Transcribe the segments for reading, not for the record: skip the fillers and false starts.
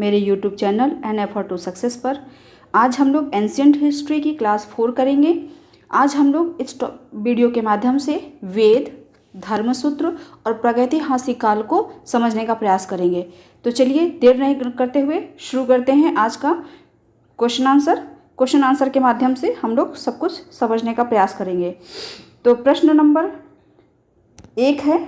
मेरे YouTube channel an effort to success पर। आज हम लोग एंशिएंट हिस्ट्री की क्लास 4 करेंगे। आज हम लोग इस वीडियो के माध्यम से वेद, धर्मसूत्र और प्रागैतिहासिक काल को समझने का प्रयास करेंगे। तो चलिए देर नहीं करते हुए शुरू करते हैं आज का क्वेश्चन आंसर के माध्यम से हम लोग सब कुछ समझने का प्रयास करेंगे। तो प्रश्न नंबर 1 है,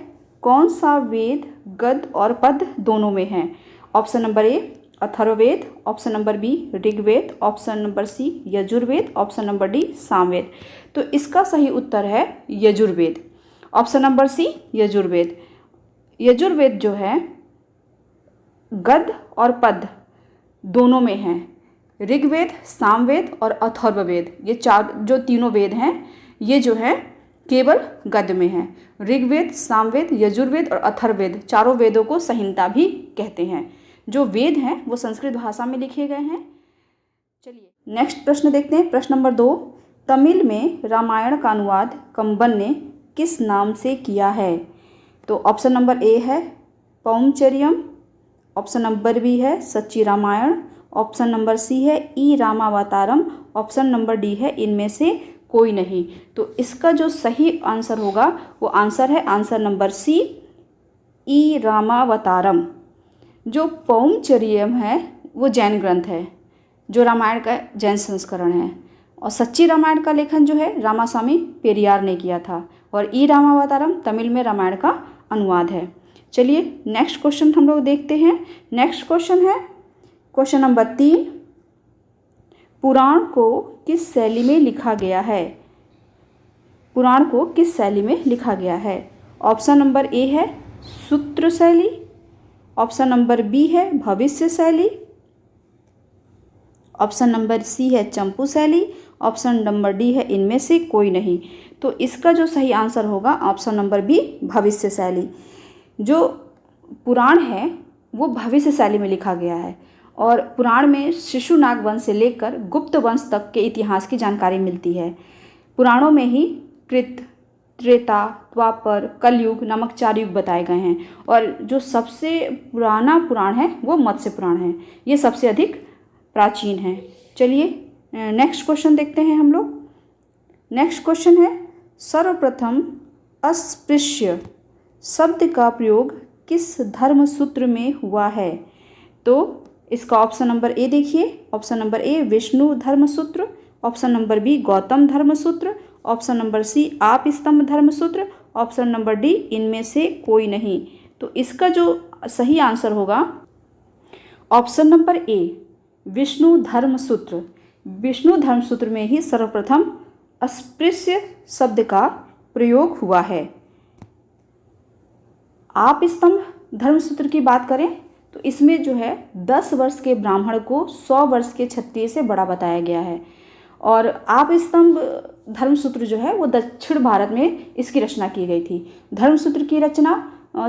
कौन सा वेद गद्य और पद्य दोनों में है? Option number A Atharvaveda, option number B Rigveda, option number C Yajurveda, option number D Samaveda. तो इसका सही उत्तर है Yajurveda, option number C Yajurveda. Yajurveda जो है गद्य और पद्य दोनों में है। ऋग्वेद, सामवेद और अथर्ववेद, ये जो तीनों वेद हैं ये जो है केवल गद्य में है। ऋग्वेद, सामवेद, यजुर्वेद और अथर्ववेद चारों वेदों को संहिता भी कहते हैं। जो वेद हैं वो संस्कृत भाषा में लिखे गए हैं। चलिए नेक्स्ट प्रश्न देखते हैं। प्रश्न नंबर 2, तमिल में रामायण का अनुवाद कंबन ने किस नाम से किया है? तो ऑप्शन नंबर ए है पौमचरियम, ऑप्शन नंबर बी है सच्ची रामायण, ऑप्शन नंबर सी है ई रामावतारम, ऑप्शन नंबर डी है इनमें से कोई नहीं। तो इसका जो सही आंसर होगा वो आंसर है आंसर नंबर सी ई रामावतारम। जो पौमचरियम है वो जैन ग्रंथ है, जो रामायण का जैन संस्करण है, और सच्ची रामायण का लेखन जो है रामास्वामी पेरियार ने किया था, और ई रामावतारम तमिल में रामायण का अनुवाद है। चलिए नेक्स्ट क्वेश्चन हम लोग देखते हैं। नेक्स्ट क्वेश्चन है क्वेश्चन नंबर 3, पुराण को किस शैली में लिखा गया है? पुराण को किस शैली में लिखा गया है? ऑप्शन नंबर ए है सूत्र शैली, ऑप्शन नंबर बी है भविष्य शैली, ऑप्शन नंबर सी है चंपू शैली, ऑप्शन नंबर डी है इनमें से कोई नहीं। तो इसका जो सही आंसर होगा ऑप्शन नंबर बी भविष्य शैली। जो पुराण है वो भविष्य शैली में लिखा गया है, और पुराण में शिशुनाग वंश से लेकर गुप्त वंश तक के इतिहास की जानकारी मिलती है। पुराणों में ही कृत, त्रेता, द्वापर, कलयुग नामक 4 युग बताए गए हैं, और जो सबसे पुराना पुराण है वो मत्स्य पुराण है। ये सबसे अधिक प्राचीन है। चलिए नेक्स्ट क्वेश्चन देखते हैं हम लोग। नेक्स्ट क्वेश्चन है, सर्वप्रथम अस्पृश्य शब्द का प्रयोग किस धर्मसूत्र में हुआ है? तो इसका ऑप्शन नंबर ए देखिए, option number A Vishnu Dharmasutra, option number B Gautama Dharmasutra, option number C Apastamba Dharmasutra, option number D इनमें से कोई नहीं। तो इसका जो सही आंसर होगा ऑप्शन नंबर ए विष्णु धर्मसूत्र। विष्णु धर्मसूत्र में ही सर्वप्रथम अस्पृश्य शब्द का प्रयोग हुआ है। आप स्तंभ धर्मसूत्र की बात करें तो इसमें जो है 10 वर्ष के ब्राह्मण को 100 वर्ष के क्षत्रिय से बड़ा बताया गया है, और आप स्तंभ धर्मसूत्र जो है वो दक्षिण भारत में इसकी रचना की गई थी। धर्मसूत्र की रचना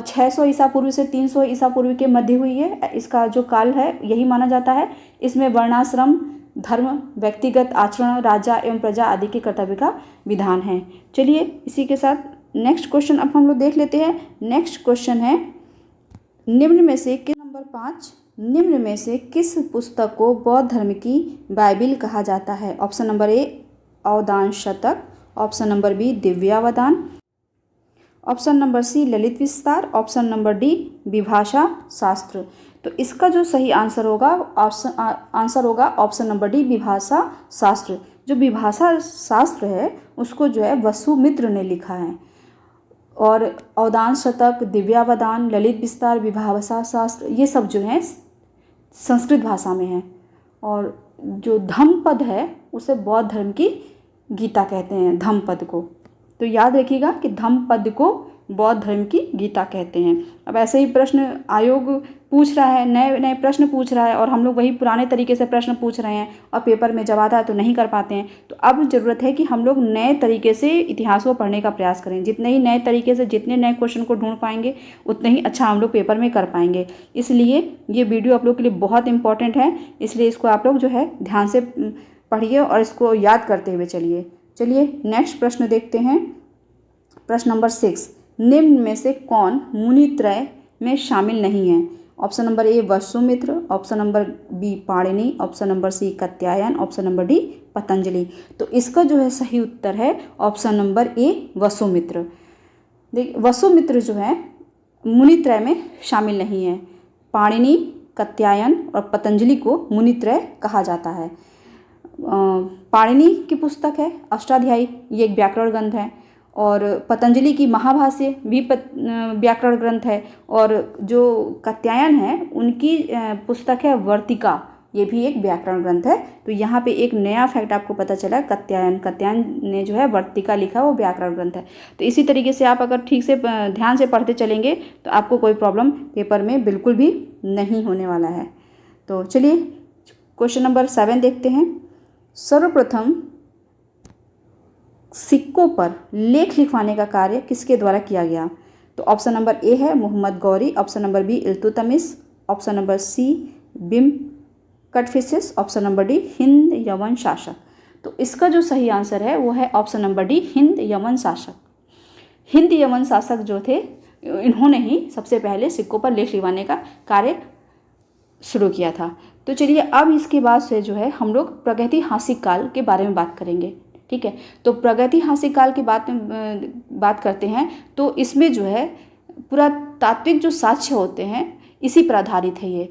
600 ईसा पूर्व से 300 ईसा पूर्व के मध्य हुई है। इसका जो काल है यही माना जाता है। इसमें वर्णाश्रम धर्म, व्यक्तिगत आचरण, राजा एवं प्रजा आदि के कर्तव्य का विधान है। चलिए इसी के साथ नेक्स्ट क्वेश्चन अब हम लोग देख लेते हैं। नेक्स्ट क्वेश्चन है, निम्न में से नंबर 5, निम्न में से किस पुस्तक को बौद्ध धर्म की बाइबिल कहा जाता है? Option number A Avadana Shataka, option number B Divyavadana, option number C Lalitavistara, option number D विभाषा शास्त्र। तो इसका जो सही आंसर होगा ऑप्शन नंबर डी विभाषा शास्त्र। जो विभाषा शास्त्र है उसको जो है वसुमित्र ने लिखा है, और अवदान शतक, दिव्यावदान, ललित विस्तार, विभाषा शास्त्र ये सब जो हैं संस्कृत भाषा में है। और जो धम्मपद है उसे बौद्ध धर्म की गीता कहते हैं, धम्मपद को। तो याद रखिएगा कि धम्मपद को बौद्ध धर्म की गीता कहते हैं। अब ऐसे ही प्रश्न आयोग पूछ रहा है, नए नए प्रश्न पूछ रहा है, और हम लोग वही पुराने तरीके से प्रश्न पूछ रहे हैं, और पेपर में जब आता है तो नहीं कर पाते हैं। तो अब ज़रूरत है कि हम लोग नए तरीके से इतिहास को पढ़ने का प्रयास करें। जितने ही नए तरीके से जितने नए क्वेश्चन को ढूंढ पाएंगे उतने ही अच्छा हम लोग पेपर में कर पाएंगे। इसलिए ये वीडियो आप लोग के लिए बहुत इंपॉर्टेंट है, इसलिए इसको आप लोग जो है ध्यान से पढ़िए और इसको याद करते हुए चलिए नेक्स्ट प्रश्न देखते हैं। प्रश्न नंबर 6, निम्न में से कौन मुनित्रय में शामिल नहीं है? Option number A Vasumitra, option number B Panini, option number C Katyayana, option number D Patanjali. तो इसका जो है सही उत्तर है ऑप्शन नंबर ए वसुमित्र। देखिए वसुमित्र जो है मुनित्रय में शामिल नहीं है। पाणिनि, कात्यायन और पतंजलि को मुनित्रय कहा जाता है। पाणिनि की पुस्तक है अष्टाध्यायी, ये एक व्याकरण ग्रंथ है, और पतंजलि की महाभाष्य भी व्याकरण ग्रंथ है, और जो कात्यायन है उनकी पुस्तक है वर्तिका, ये भी एक व्याकरण ग्रंथ है। तो यहाँ पे एक नया फैक्ट आपको पता चला, कात्यायन ने जो है वर्तिका लिखा, वो व्याकरण ग्रंथ है। तो इसी तरीके से आप अगर ठीक से ध्यान से पढ़ते चलेंगे तो आपको कोई प्रॉब्लम पेपर में बिल्कुल भी नहीं होने वाला है। तो चलिए क्वेश्चन नंबर 7 देखते हैं। सर्वप्रथम सिक्कों पर लेख लिखवाने का कार्य किसके द्वारा किया गया? तो ऑप्शन नंबर ए है Mohammad Ghori, option number B Iltutmish, option number C Vima Kadphises, option number D हिंद यमन शासक। तो इसका जो सही आंसर है वो है ऑप्शन नंबर डी हिंद यमन शासक। हिंद यमन शासक जो थे इन्होंने ही सबसे पहले सिक्कों पर लेख लिखवाने का कार्य शुरू किया था। तो चलिए अब इसके बाद से जो है हम लोग प्रागैतिहासिक काल के बारे में बात करेंगे। ठीक है, तो प्रागैतिहासिक काल की बात करते हैं तो इसमें जो है पुरातात्विक जो साक्ष्य होते हैं इसी पर आधारित है ये,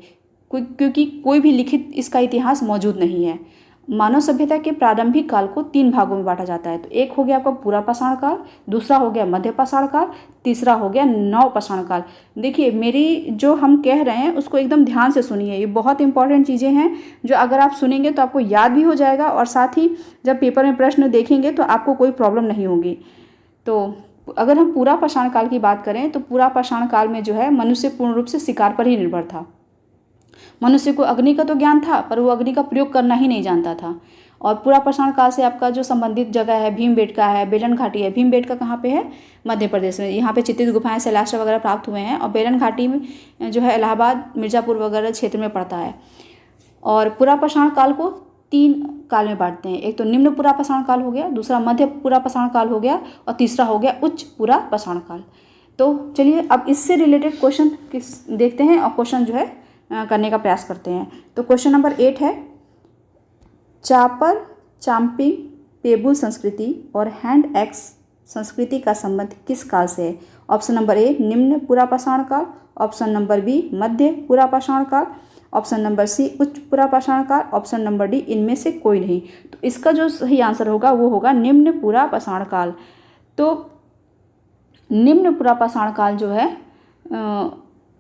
क्योंकि कोई भी लिखित इसका इतिहास मौजूद नहीं है। मानव सभ्यता के प्रारंभिक काल को 3 भागों में बांटा जाता है। तो एक हो गया आपका पूरा पाषाण काल, दूसरा हो गया मध्य पाषाण काल, तीसरा हो गया नव पाषाण काल। देखिए मेरी जो हम कह रहे हैं उसको एकदम ध्यान से सुनिए, ये बहुत इंपॉर्टेंट चीज़ें हैं जो अगर आप सुनेंगे तो आपको याद भी हो जाएगा, और साथ ही जब पेपर में प्रश्न देखेंगे तो आपको कोई प्रॉब्लम नहीं होगी। तो अगर हम पूरा पाषाण काल की बात करें तो पूरा पाषाण काल में जो है मनुष्य पूर्ण रूप से शिकार पर ही निर्भर था। मनुष्य को अग्नि का तो ज्ञान था पर वो अग्नि का प्रयोग करना ही नहीं जानता था। और पूरा पाषाण काल से आपका जो संबंधित जगह है भीमबेटका है, बेलन घाटी है। भीमबेटका कहाँ पे है? मध्य प्रदेश में। यहाँ पे चित्रित गुफाएं शैलाश्र वगैरह प्राप्त हुए हैं, और बेलन घाटी में जो है इलाहाबाद मिर्ज़ापुर वगैरह क्षेत्र में पड़ता है। और पूरा पाषाण काल को 3 काल में बांटते हैं। एक तो निम्न पूरा पाषाण काल हो गया, दूसरा मध्य पूरा पाषाण काल हो गया, और तीसरा हो गया उच्च पूरा पाषाण काल। तो चलिए अब इससे रिलेटेड क्वेश्चन देखते हैं और क्वेश्चन जो है करने का प्रयास करते हैं। तो क्वेश्चन नंबर 8 है, चापर चांपिंग पेबुल संस्कृति और हैंड एक्स संस्कृति का संबंध किस काल से है? ऑप्शन नंबर ए निम्न पूरा पाषाण काल, ऑप्शन नंबर बी मध्य पूरा पाषाण काल, ऑप्शन नंबर सी उच्च पूरा पाषाण काल, ऑप्शन नंबर डी इनमें से कोई नहीं। तो इसका जो सही आंसर होगा वो होगा निम्न पूरा पाषाण काल। तो निम्न पूरा पाषाण काल जो है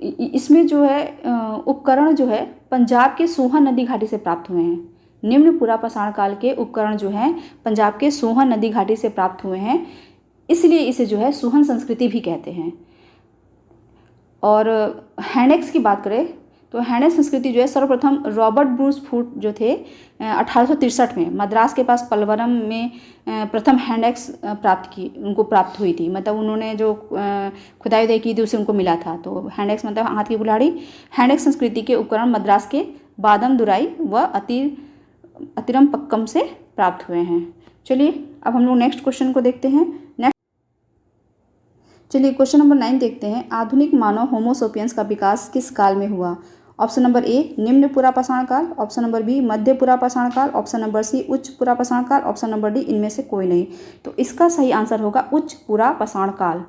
इसमें जो है उपकरण जो है पंजाब के सोहन नदी घाटी से प्राप्त हुए हैं। निम्न पूरा पाषाण काल के उपकरण जो हैं पंजाब के सोहन नदी घाटी से प्राप्त हुए हैं, इसलिए इसे जो है सोहन संस्कृति भी कहते हैं। और हैंडेक्स की बात करें तो हैंडेक्स संस्कृति जो है सर्वप्रथम रॉबर्ट ब्रूस फूट जो थे 1863 में मद्रास के पास पलवरम में प्रथम हैंडेक्स उनको प्राप्त हुई थी। मतलब उन्होंने जो खुदाई उदाई की थी उसे उनको मिला था। तो हैंडेक्स मतलब हाथ की कुल्हाड़ी। हैंडेक्स संस्कृति के उपकरण मद्रास के बादमदुराई व अतिरम पक्कम से प्राप्त हुए हैं। चलिए अब हम लोग नेक्स्ट क्वेश्चन को देखते हैं। चलिए क्वेश्चन नंबर 9 देखते हैं। आधुनिक मानव होमोसोपियंस का विकास किस काल में हुआ? ऑप्शन नंबर ए निम्न पूरा पाषाण काल, ऑप्शन नंबर बी मध्य पूरा पाषाण काल, ऑप्शन नंबर सी उच्च पूरा पाषाण काल, ऑप्शन नंबर डी इनमें से कोई नहीं। तो इसका सही आंसर होगा उच्च पूरा पाषाण काल।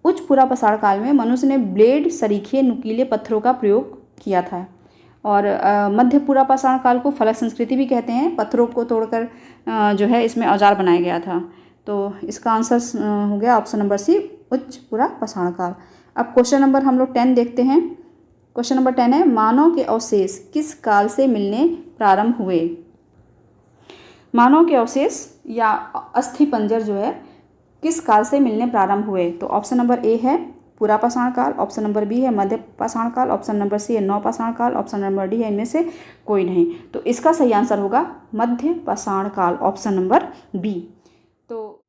उच्च पूरा पाषाण काल में मनुष्य ने ब्लेड सरीखे नुकीले पत्थरों का प्रयोग किया था। और मध्य पूरा पाषाण काल को फलक संस्कृति भी कहते हैं। पत्थरों को तोड़कर जो है इसमें औजार बनाया गया था। तो इसका आंसर हो गया ऑप्शन नंबर सी उच्च पूरा पाषाण काल। अब क्वेश्चन नंबर हम लोग 10 देखते हैं। क्वेश्चन नंबर 10 है, मानव के अवशेष किस काल से मिलने प्रारंभ हुए? मानव के अवशेष या अस्थि पंजर जो है किस काल से मिलने प्रारंभ हुए? तो ऑप्शन नंबर ए है पूरा पाषाण काल, ऑप्शन नंबर बी है मध्य पाषाण काल, ऑप्शन नंबर सी है नव पाषाण काल, ऑप्शन नंबर डी है इनमें से कोई नहीं। तो इसका सही आंसर होगा मध्य पाषाण काल, ऑप्शन नंबर बी। तो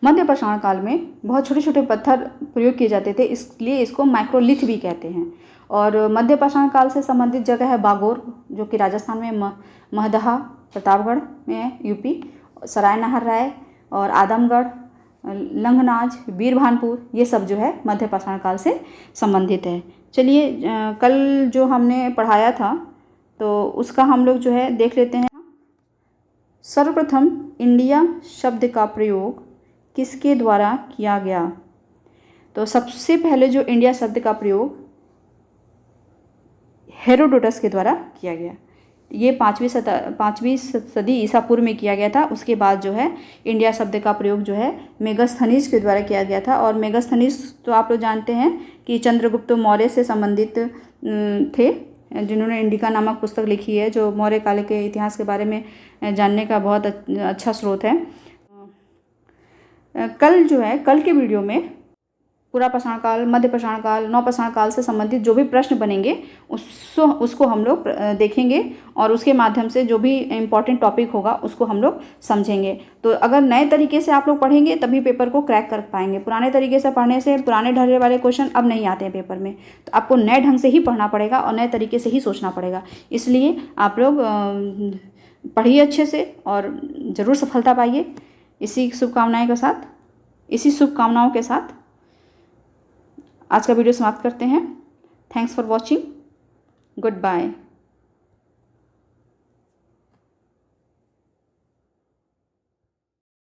मध्य पाषाण काल में बहुत छोटे छोटे पत्थर प्रयोग किए जाते थे, इसलिए इसको माइक्रोलिथ भी कहते हैं। और मध्य पाषाण काल से संबंधित जगह है बागोर जो कि राजस्थान में, महदहा प्रतापगढ़ में है यूपी, सराय नाहर राय और आदमगढ़, लंघनाज, वीरभानपुर, ये सब जो है मध्य पाषाण काल से संबंधित है। चलिए कल जो हमने पढ़ाया था तो उसका हम लोग जो है देख लेते हैं। सर्वप्रथम इंडिया शब्द का प्रयोग किसके द्वारा किया गया? तो सबसे पहले जो इंडिया शब्द का प्रयोग हेरोडोटस के द्वारा किया गया। ये 5वीं सदी ईसा पूर्व में किया गया था। उसके बाद जो है इंडिया शब्द का प्रयोग जो है मेगास्थनीज के द्वारा किया गया था। और मेगास्थनीज तो आप लोग जानते हैं कि चंद्रगुप्त मौर्य से संबंधित थे, जिन्होंने इंडिका नामक पुस्तक लिखी है, जो मौर्य काल के इतिहास के बारे में जानने का बहुत अच्छा स्रोत है। कल के वीडियो में पूरा पाषाण काल, मध्य पाषाण काल, नवपाषाण काल से संबंधित जो भी प्रश्न बनेंगे उसको हम लोग देखेंगे और उसके माध्यम से जो भी इम्पोर्टेंट टॉपिक होगा उसको हम लोग समझेंगे। तो अगर नए तरीके से आप लोग पढ़ेंगे तभी पेपर को क्रैक कर पाएंगे। पुराने तरीके से पढ़ने से पुराने ढर्रे वाले क्वेश्चन अब नहीं आते हैं पेपर में। तो आपको नए ढंग से ही पढ़ना पड़ेगा और नए तरीके से ही सोचना पड़ेगा। इसलिए आप लोग पढ़िए अच्छे से और ज़रूर सफलता पाइए। इसी शुभकामनाओं के साथ आज का वीडियो समाप्त करते हैं। Thanks for watching. Good bye.